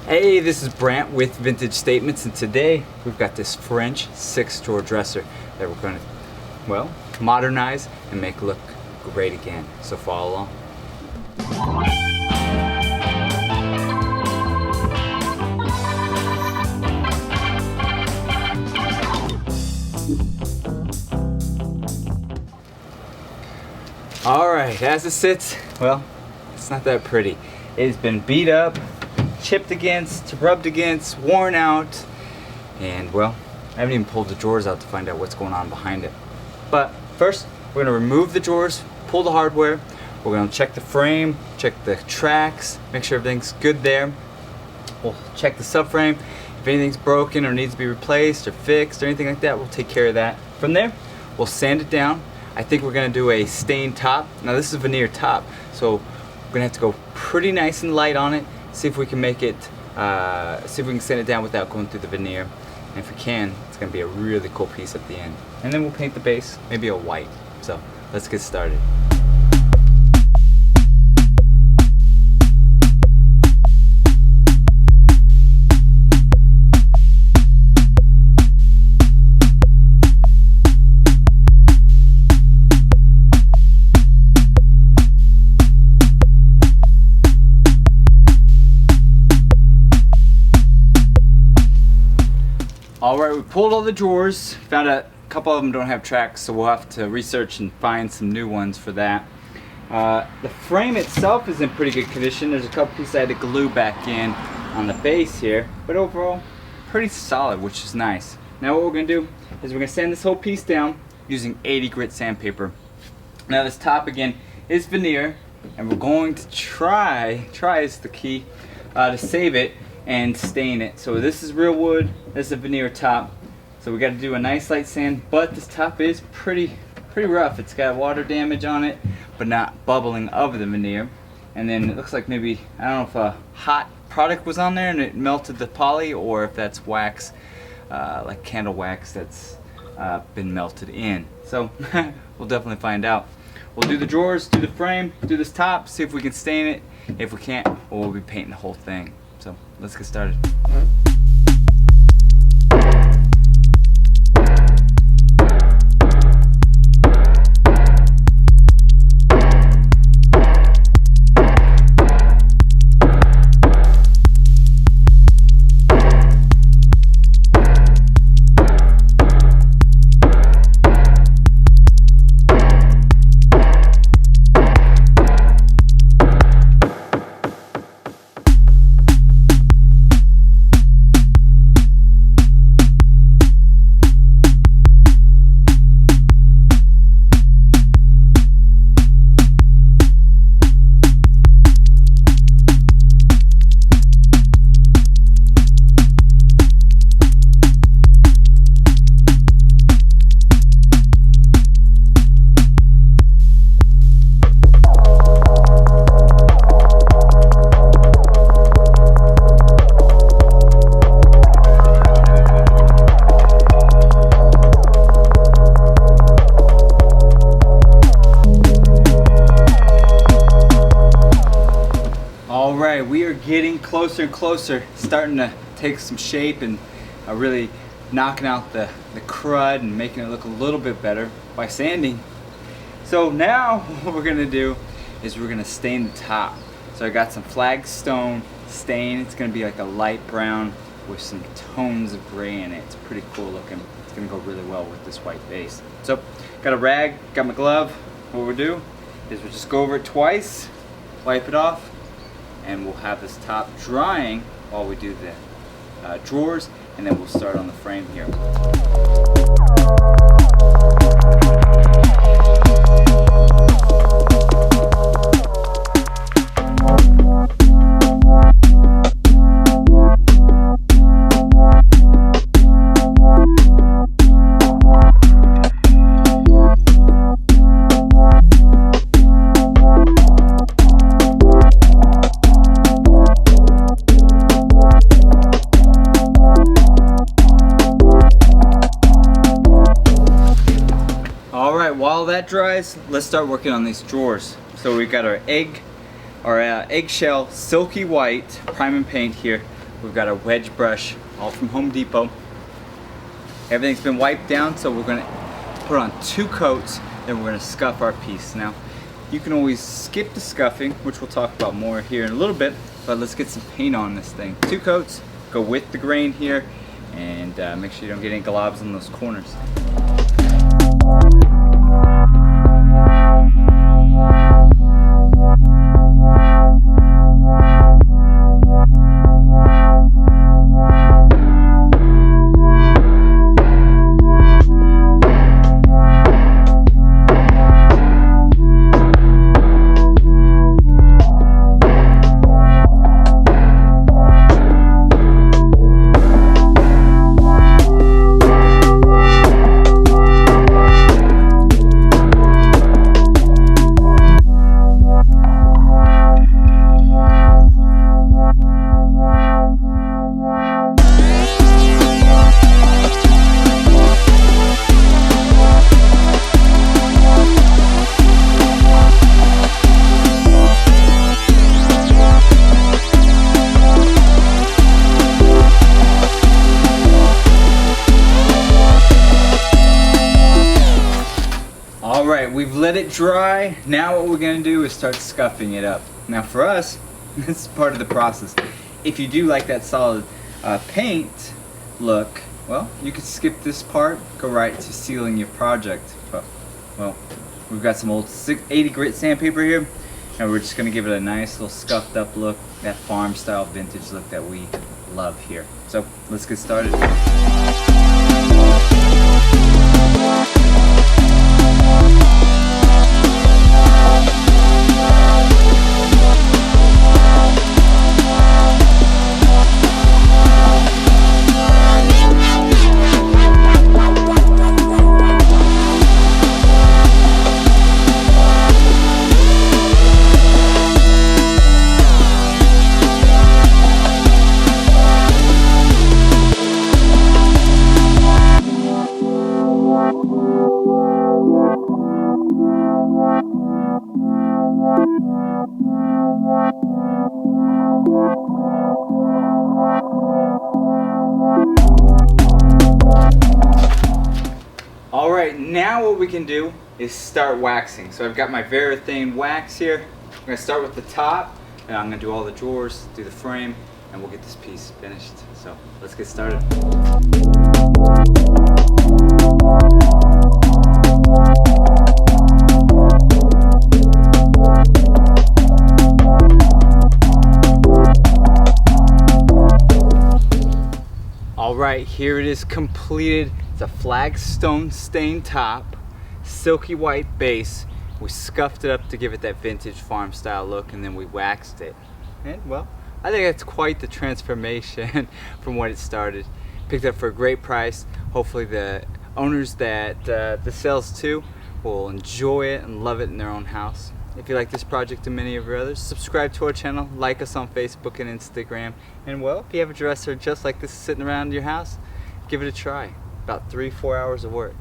Hey, this is Brant with Vintage Statements, and today we've got this French 6-drawer dresser that we're going to, well, modernize and make look great again. So follow along. Alright, as it sits, well, it's not that pretty. It has been beat up, chipped against, rubbed against, worn out, and well, I haven't even pulled the drawers out to find out what's going on behind it. But first, we're going to remove the drawers, pull the hardware, we're going to check the frame, check the tracks, make sure everything's good there. We'll check the subframe. If anything's broken or needs to be replaced or fixed or anything like that, we'll take care of that. From there, we'll sand it down. I think we're going to do a stained top. Now this is a veneer top, so we're going to have to go pretty nice and light on it. See if we can make it, see if we can sand it down without going through the veneer. And if we can, it's going to be a really cool piece at the end. And then we'll paint the base, maybe a white. So let's get started. Alright, we pulled all the drawers, found out a couple of them don't have tracks, so we'll have to research and find some new ones for that. The frame itself is in pretty good condition. There's a couple pieces I had to glue back in on the base here, but overall, pretty solid, which is nice. Now what we're going to do is we're going to sand this whole piece down using 80 grit sandpaper. Now this top again is veneer, and we're going to try is the key, to save it and stain it. So this is real wood, this is a veneer top. So we got to do a nice light sand, but this top is pretty rough. It's got water damage on it, but not bubbling of the veneer. And then it looks like maybe, I don't know if a hot product was on there and it melted the poly, or if that's wax, like candle wax that's been melted in. So we'll definitely find out. We'll do the drawers, do the frame, do this top, see if we can stain it. If we can't, we'll be painting the whole thing. So let's get started. Alright, we are getting closer and closer, starting to take some shape and really knocking out the crud and making it look a little bit better by sanding. So now what we're going to do is we're going to stain the top. So I got some Flagstone stain. It's going to be like a light brown with some tones of gray in it. It's pretty cool looking. It's going to go really well with this white base. So got a rag, got my glove. What we'll do is we'll just go over it twice, wipe it off, and we'll have this top drying while we do the drawers, and then we'll start on the frame here. While that dries, let's start working on these drawers. So we've got our eggshell silky white prime and paint here. We've got our wedge brush, all from Home Depot. Everything's been wiped down, so we're gonna put on 2 coats, then we're gonna scuff our piece. Now, you can always skip the scuffing, which we'll talk about more here in a little bit, but let's get some paint on this thing. 2 coats, go with the grain here, and make sure you don't get any globs in those corners. Alright, we've let it dry. Now what we're going to do is start scuffing it up. Now for us, this is part of the process. If you do like that solid paint look, well, you could skip this part, go right to sealing your project. But, well, we've got some old 80 grit sandpaper here, and we're just going to give it a nice little scuffed up look, that farm style vintage look that we love here. So let's get started. Alright, now what we can do is start waxing. So I've got my Behr wax here. I'm going to start with the top, and I'm going to do all the drawers, do the frame, and we'll get this piece finished. So let's get started. Alright, here it is completed. It's a Flagstone stained top, silky white base. We scuffed it up to give it that vintage farm style look, and then we waxed it. And well, I think that's quite the transformation from when it started. Picked it up for a great price. Hopefully the owners that this sells to will enjoy it and love it in their own house. If you like this project and many of your others, subscribe to our channel, like us on Facebook and Instagram, and well, if you have a dresser just like this sitting around your house, give it a try. About 3-4 hours of work.